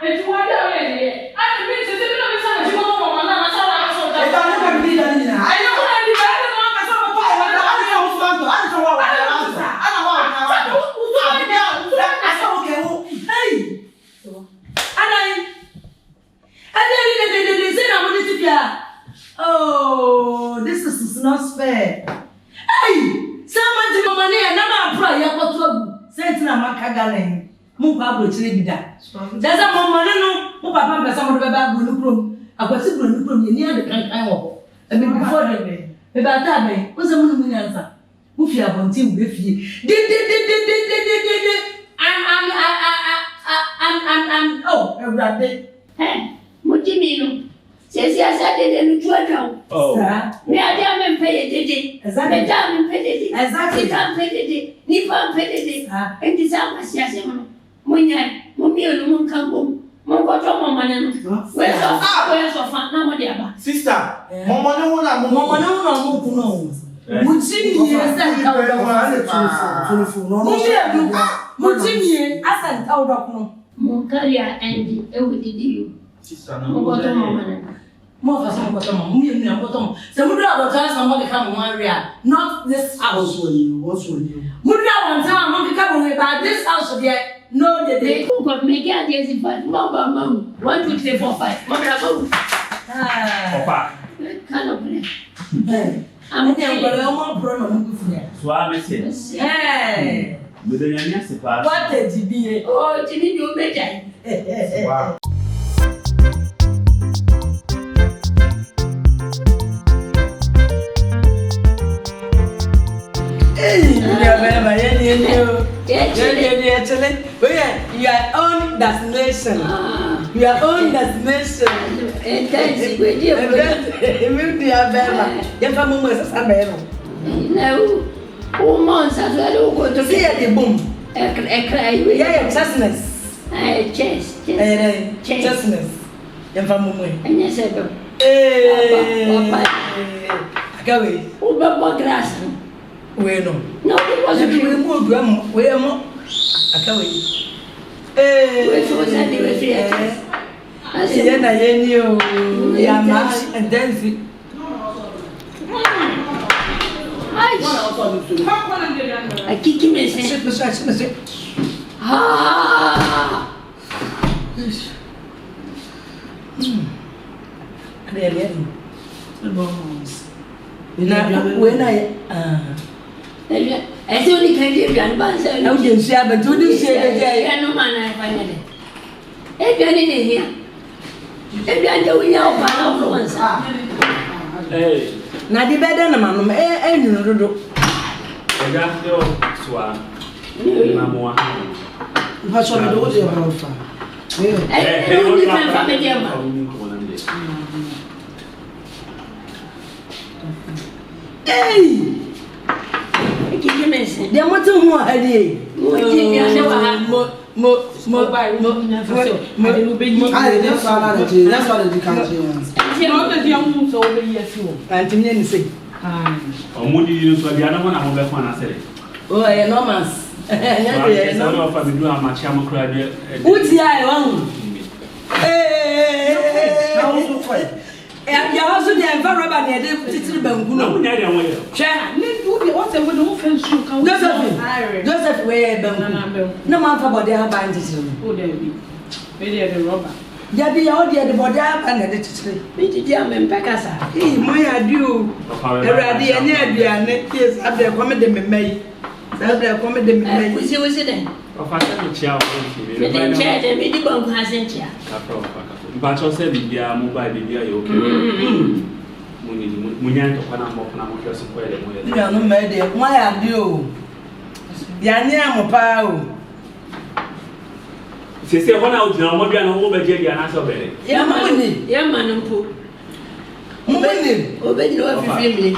It's one day. I can be to the son of your mom, and I saw I don't need anything. I know what I did. I don't know what I don't know what I oh, this is not fair. Hey, someone to my money and never pray. You got to say to my Kagalen. Move up with Chilibida. There's a moment, no, Papa, some of the baby room. I was a good room near the country. I mean, before the day. About that day, was a woman answer. Move your team with you. I'm oh, a rabbit. Hey, what do you mean? Says yes, I didn't do Oh, me, I damn pay it. As I damn paid it. As I can't pay it. Nippon paid it. And this hour, yes, when Mummy won't come home. Mongo, where's your fun? No, dear. Sister, Mama, no. Mutimi asa nta odok no mo career end e wo didi yo Sister, mo goto mama na mo fa so mo goto mo mi enu goto mo se mo dura do kan so mo de ka mo area not this house what's with you? mo dura one time mo de ka mo ba this house there no the day ko me get this but mama 1 2 3 4 5 mama go Papa. kind of I'm going to go problem. So I miss it. Hey, But then I miss it. what did you be? oh, did you make it? Wow. Hey, your own destination. Your own destination. And that's with you. No, 4 months as well. Go to See at the boom. a cry. Yeah, chestness. Chest. Chestness. And yes, I go. Hey, go away. Over grass. Bueno. No, it wasn't you. We are more. I can't wait. Hey, Which was anyway. I said, then I knew. Yeah, and dancing. I kick him and say, ah, When I only can give you an answer. I didn't share, but you didn't say No man, I finally. If you're in here, if you're doing your power once, Hey, now the better than man, and you know, I got your swan. Mamma. what's on the order of I only can family. Hey! Kick him and say, There was no more idea. That's what the country wants. Oh, enormous. You also the environment near the titty banguno. Joseph, where Bangu? No man for body have bind it. Yabi, all the body and the titty. Meet the German Pacasa. Hey, my adieu. Already, and yet, net tears at the comedy may. That's the comedy may. Was it then? The bomb hasn't here. But you said the mobile baby, are you okay? Munyan to Panama, just where the You are no matter. Why are you? Yanya Mopao. She said, one out now, maybe an over Jelly and answer better. Yeah, man, and poo. Obey no family.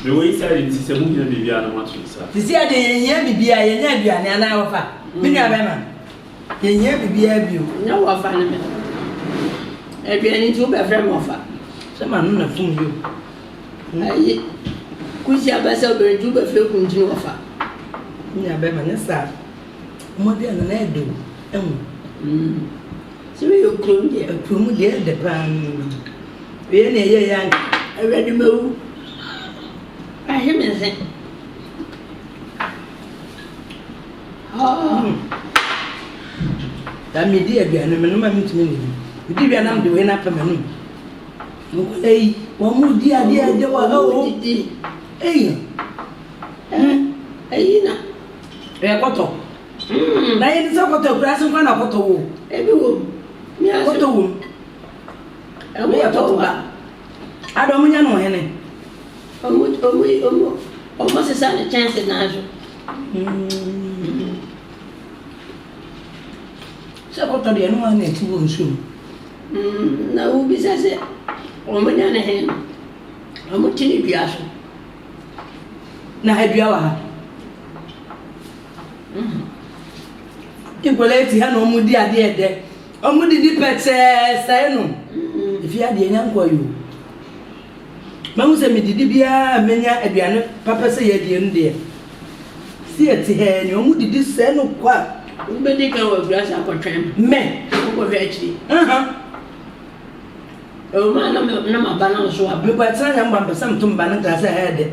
The way he said it is a movie and baby, I don't want to say. You see, I didn't be a year, and I offer. Many of them. You be a view. No, I find it. If you need to be a friend of her. Someone on phone you. Could you have myself to do a few continue of her? Yeah, Beman, yes, sir. More than an edo. So you could A prum dear the pan. We are near young. I read the move. I hear me say. Oh. That me dear, and no man to me. You did an the way up a man. Hey, one more dear, there were no hey. Hey, na. A cotton. Na yɛ sɛ kɔtɔ kura so kwana kɔtɔ wo Ebi wo. Mi aso. kɔtɔ wo Ebi kɔtɔ ba. ado munya no hene Omo sisa ne chance na aso. sɛ kɔtɔ de no na ti wo nso Na wo bi sase. Omo nya ne hen. Omo tini dua so. na ha dua wa ha Equality ha no mu di ade ede omu di pete sai no ifi ade nya nkwa yo mahu se me didi bia menya aduane papa se ye die nde si eti he ni omu didi sai no kwa Wo be di kan wo grass akotwem. me Wo ko hwe achi. uh-huh O ma na ma balance so me kwa tsanya nya mbamba sam tumba na grasa ha de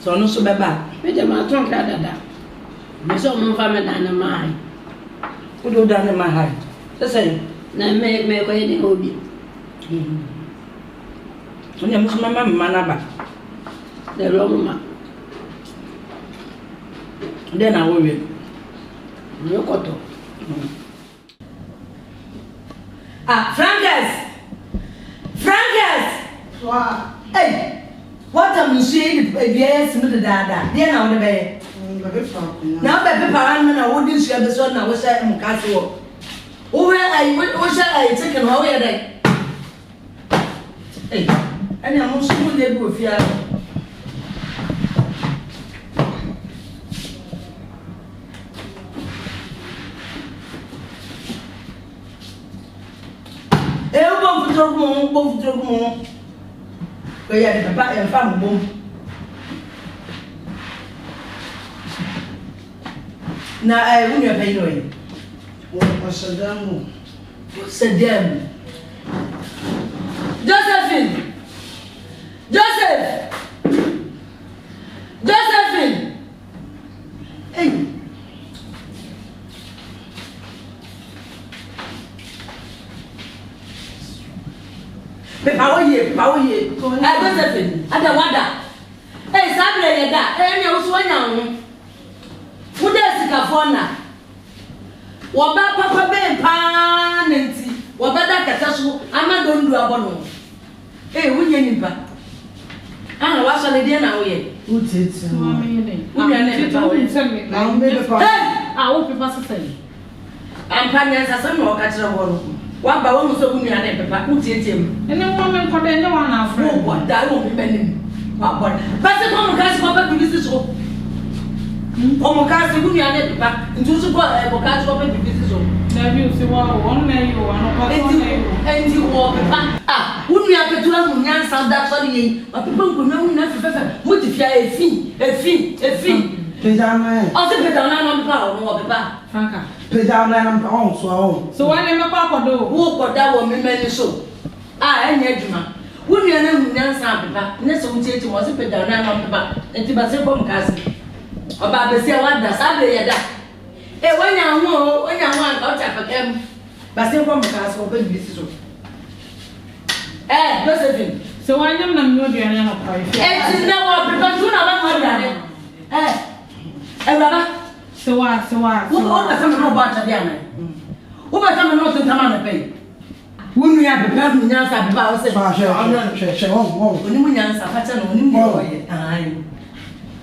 so no so beba Me de ma ton kra dada. Me so mo fa me dan na mai. wo do da ne ma ha se Na me ko ye de obi. Sonia musu mama mana ba. De ro mo ma. De na wo we. Yo koto. Frankers. Wow. Hey. What am you saying? Yes, me dada. De na wo be. Na be pe para na wo di nsu be so na wo sha mu ka se wo. Wo we ai wo sha ai chicken ho we dey. Hey. Ani am so mo le bu ofia. Eu vou futuro com eu ia de papai eu faço bom na unha bem não é Você sedem Josephine ei Power ye. Josephine, ada wada. Sabre ye da. Ne uso anya ho. Wuda sikafo na. Wo ba papa be pa nti. Wo ba da kata so amadondu abono. Wunye nipa. Ana wa so le de na wo ye. Utete. Mami ne. Wunya ne ba wo ye. Na mbe be pa. Wo pepa sesai. Ampa nyansa se no ka kire wo no. Wa ba wo so wunya ne pepa utietem. Ene mo me nkode nya wa na afre. Wo da wo me benim. Wa bo. Pase ko mo ka se ko ba bibisi so. Como caso wunya ne pepa. Ntusu ko ko ka se ko ba bibisi so. Na bi o se wa won na yi o ano pa so na yi. Enti wo pepa. Wunya petura mu nyansa da so ni. Wa pepa ko na wunya fefe. Mo ti fia efi. Pejana. O se pepa na no pepa o mo pepa. Franka. Pejana na on so on. So wa ne me pa kodo. Wo koda wo me mani so. Enye adwuma. Wunya na mu nyansa pepa. Ne so mutieti mo se pepa na no pepa. Enti ba se ko mkase. Oba be se wa da sabe ye da. Wanya ho anka o cha pakem. Ba se ko mkase ko be bisi so. Josephine. So wa nyam na mi oduane na pa. Enti na wo pepa tu na ba mo aduane. Baba. So wa. Wo ba se no ba ta dia na. Wo ba ta me no tin tama na pe. Wunya pepa mu nyansa pepa o se. She on. Oni mu nyansa fa cha no oni mu yo ye.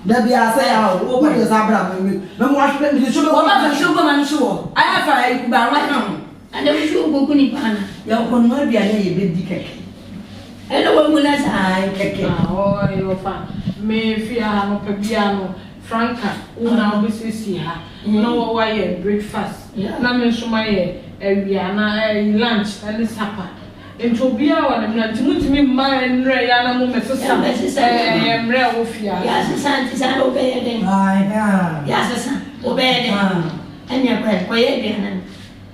Da bia say ah, wo ko de sabra me mo ahwe me de so be Wo ba fa shugo man shugo. Aya fa ai ku ba wa kan. Ada mo shu go kuni pana. Ya ko no bia na ye be di keke. Ela wo mu na sa. Ai keke. Yo fa. Me fi ha no pa bia no. Franka, una obisisi ha. No wa ye breakfast. Na me so ma ye ewia na lunch and supper. Ento bia wa na ntimi ma enre ya na mo mesesa. Emre wo fia. Ya sesa sa no be de. Ai Ya sesa. O be de. Anya kwa ye de na.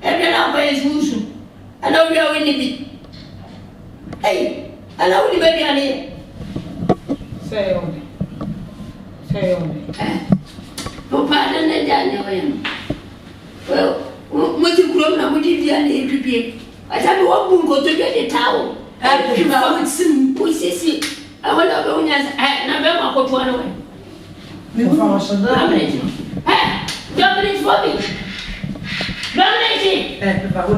Every now and then, I know we are winning. Hey, I know the baby on here. Say on. Papa, I don't know. Well, what you grown up with the other I tell you what, go to get a towel. I would see, we see. I will not go as I never go to one away. Dominate for me. Dominate. Papa,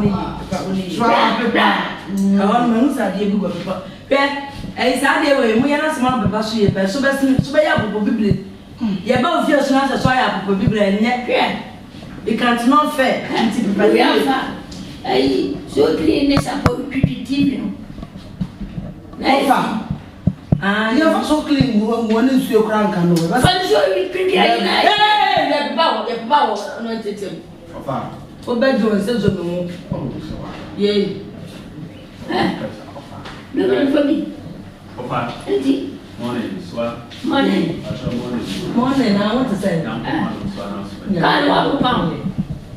I said, we are not small, but she is so best to be able to be. You both feel so as a soya for people and yet, you can't not fair. We are I so clean as a pretty TV. You're so clean one is your crank and over. I'm sure we pretty. Hey, power, not it. For bedroom, says of the moon. Yea. No, for me. Papa, morning, swap. Morning. Morning, I want to say. Can't walk around.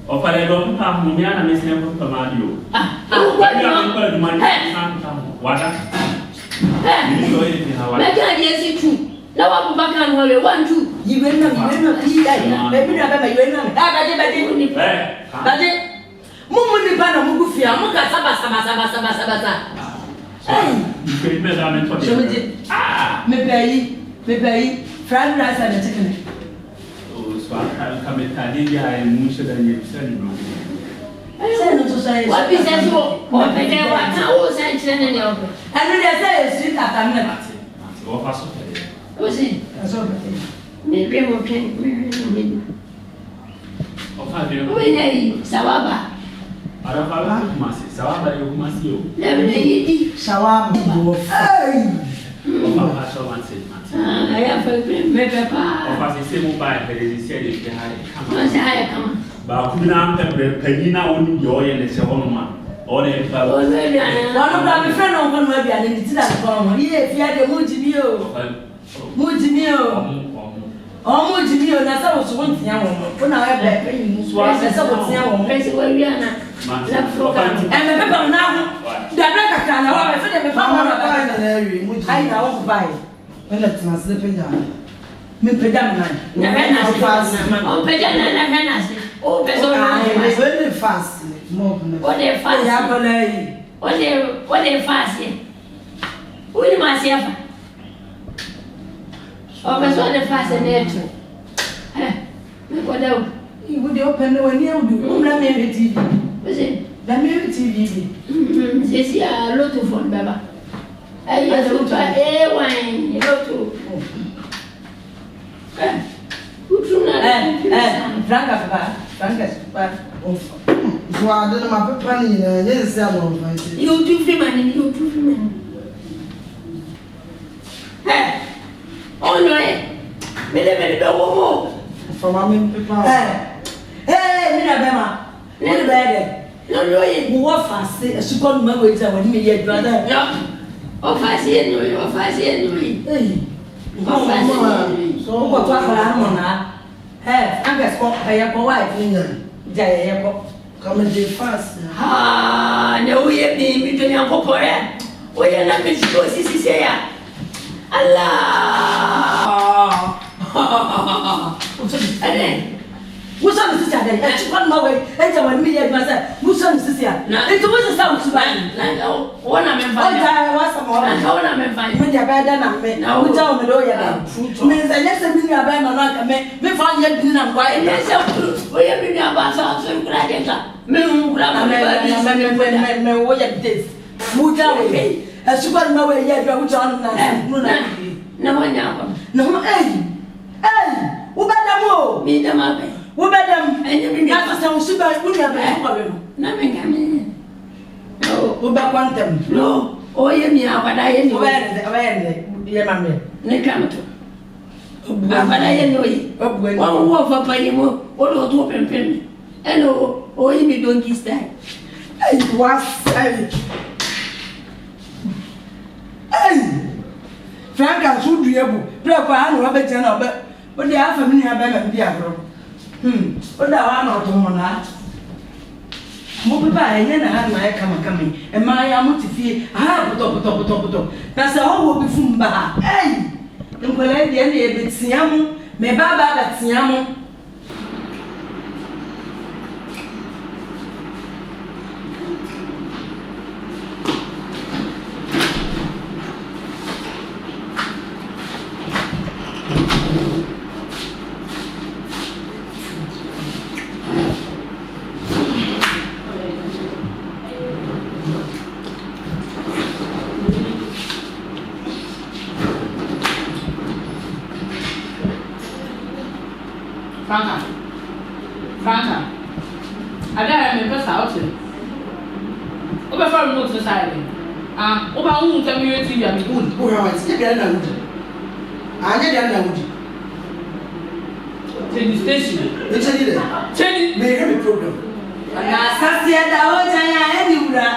Of I don't have Mumiana missing from Pamadio. What? What? Yes, true. Now I'm back on where you want to. You will not be that. Maybe not. But it. Mumu ni bana Mungu fia. Muka saba. Me pay. Fried rice and chicken. Oh, so I come in Tadia and Musha than you said. What is that? What they get? What now? Send children. And when I say sweet after was it? Maybe we'll change. Sawaba. I don't have Kumasi. Sawaba, you must you. Never eat. Shawam. I have a papa. Of us, the same by the said if you I come. But could not have Penina only joy and the Savonoma. Or the one of my friend on one way and it's that form. Yes, you had a Mujimio. Oh, Mujimio, that's how it's one thing. When I have that penny, swans and some of Pennsylvania. And the people now, the black can have a I know by when that's my sleeping down. Me pedamina. Never fast. Oh, pedamina. Oh, Very fast. What they fast. What they fast here. Who do myself? Oh, that's what they fast in there too. What else? You would open the window. Let me TV. Was it? Let me TV. This is a lot of fun, Baba. I used to try a wine. You know, too. So I don't know my papa. Yes, you do female. You do female. Oh no! Me go from my people. Hey, me na bema. Me bede. No, what fast? She called me wait when me yet brother. No. Oh, fast here, no. Fast here, no. Hey. So what for na? Hey, I'm just go pay up wife ni. Jaya ko. Come and fast. No, we have been to your papa. We are not Miss Rosie here. Allah! What's on the sister? That's one more way. That's one million myself. What's on the sister? It was a sound to buy. One of them, I was some more. I am fine. When you're better than me, now we tell me, oh, yeah, means I just a million by my luck. Me find yet dinner quiet. We have been about something like that. Me, this. Muta, as you got no way yet, which on no one now. No, hey, who better more? Me, the mother. Who better? And you got some super, we have a nothing coming. No, who back want them? No, oh, you mean, but I am aware, dear mammy. They come to. But I know it. One more for Penny more, or to open pen. Hello, oh, you don't kiss that. It was savage. Hey! Frank and so durable. Black one, Robert Jenner, but they are familiar by the Diablo. But I want not to monarch. mo beba enye na ha na kama kama e ma ya mo tifie ha buto na se ho wo bi fum ba ha nkwala de na e betia mo me baba betia mo Franca. Ada me pesa ote. Oba fa remote to side. Oba unu tell me wetin you am good. Oh, right. You get na wood. Anya get na wood. The station. It's a leader. Change Me have a problem. na asase da o janya eni wura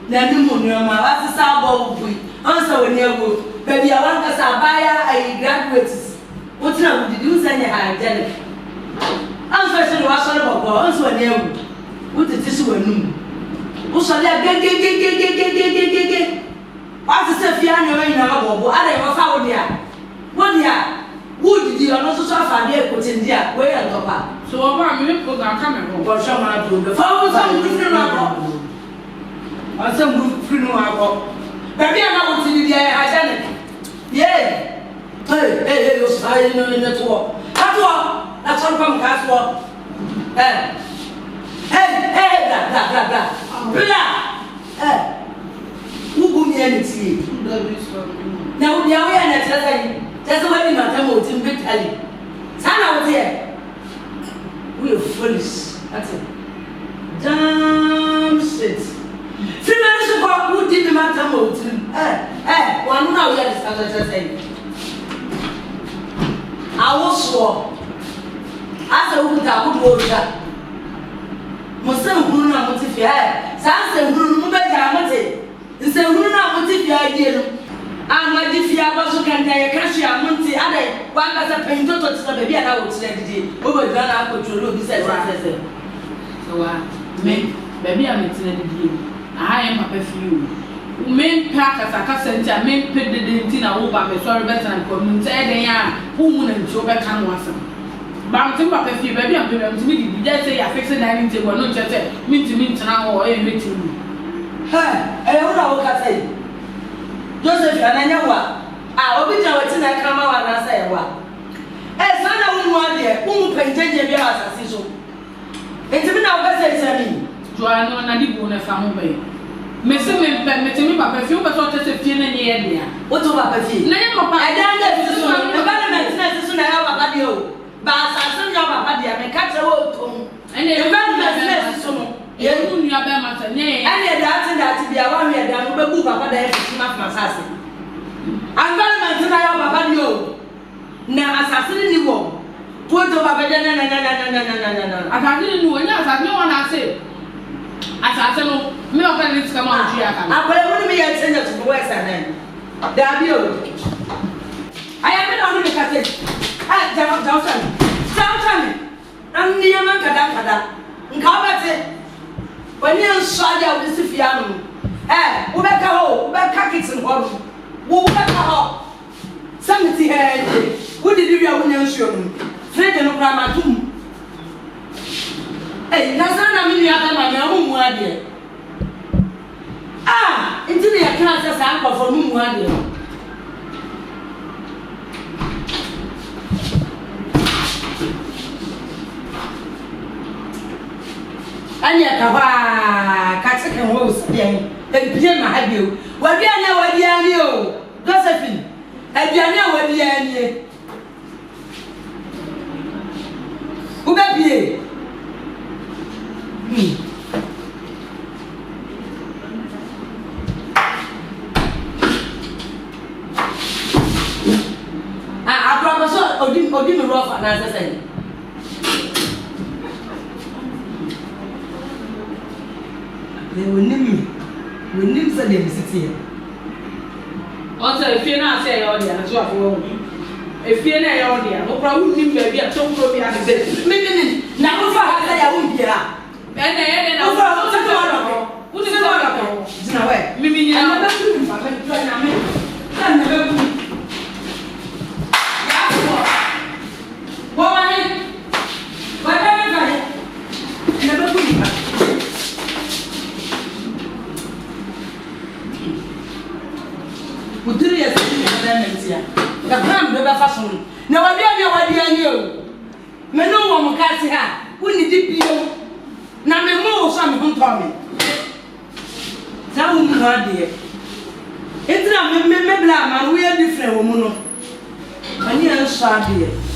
na ni mu nyoma wa sisa bo bui onso woni ago ba bia wan ka sa baya ai graduates wotina wudi du sanya ha jale onso se wa so le bobo onso woni ago wuti tisi wanum wo so le gege wa sisa fia na we na bobo ada yo fa wodi a wudi di ono so so afa de ko tindia we ya topa so oba me program come go. Bọ́sọ̀ máa dùn bẹ́ẹ̀. Fọwọ́ sọ mú fínú àgọ́. Ọ̀sẹ̀ mú fínú àgọ́. Bẹ̀bí àná wò ti di di ẹ̀ ajá nì. Yé! Ẹ yóò sọ ayé nínú ẹni tó wọ̀. Kátó wọ̀ lásán nípa mú kátó wọ̀. Bla. Bla. Wúgu mi ẹni tì yé. Na wọ́n yà wọ́n yà nà ẹ̀kyẹ́ sẹ́yìn. Kyẹ́sẹ́ wọ́n ní màtá mọ̀ òtí mbẹ́ tali. Sáà náà wọ́n ti yẹ. We are foolish. That's it. Damn shit. Free man who did the matter more to one now we are discussing. I was sure. As a woman, I would go that. Muslim who know what if you had. Sansa who know better. It's a who know what if you idea. And my diffia was who can tell a cashier, Monty, and one as a painter to the baby, and I would say, over the uncle to look, he said, so, baby, I'm intending you. I am a perfume. Men pack as a castle, men put the dinner over me, sorry, better than community, whom and Joe can want some. But I'm thinking about perfume, baby, I'm going to meet you. Just say, I fix a dining table, no just meet now or a meeting. Ha, I don't know what I say. Joseph ananyawa obi ja wati na kama wa na say wa sana wu ade wu penjeje bi asase so entimi na obese isami joano na di bu na fa ho be me se me timi papa fi o be so tete fie na ne ye dia o to papa fi na ye papa ada na fi so e ba na maintenance so na ya papa di o ba asase ya papa di me ka tire wo to ene e ba na maintenance so no ye mu nua be mata ne ene da bia wa me da no be bu papa da e fi ma asase environment na ya papa di o na asase ni wo to papa da na asase ni wo nya asase wo na se asase no me o ka ni kama o ji aka akole wo me ya tsenya to wo esa na da bi o aya me na onu ka se jaw am ni ya man kada nka obete wani nswaja wo sifia no wo be ka kitchen ho wo be ka ho samiti heje wo didi wi a wo nyansuo no frede no kra matum na sana mi ya ba ma mu ade nti ne ya kan se sa akofo mu ade anya ka ka tsaka wo sian biye ma ha bio wadi ani o Josephine aduane wadi ani uba bie aproko so odi mi rofa na sesen Wenim sa dem siti. Oto efie na ase ya odi na so afo. Efie na ya odi no pra wunim ba bi a to pro bi ase. Me na ko fa ha ya won bia. Ene na ko fa ni o me no wo mo ka se ha wo ni di bio na me mo so me ho to me za wo mu ha de etina me bla ma wo ye different wo mu no ani an so ade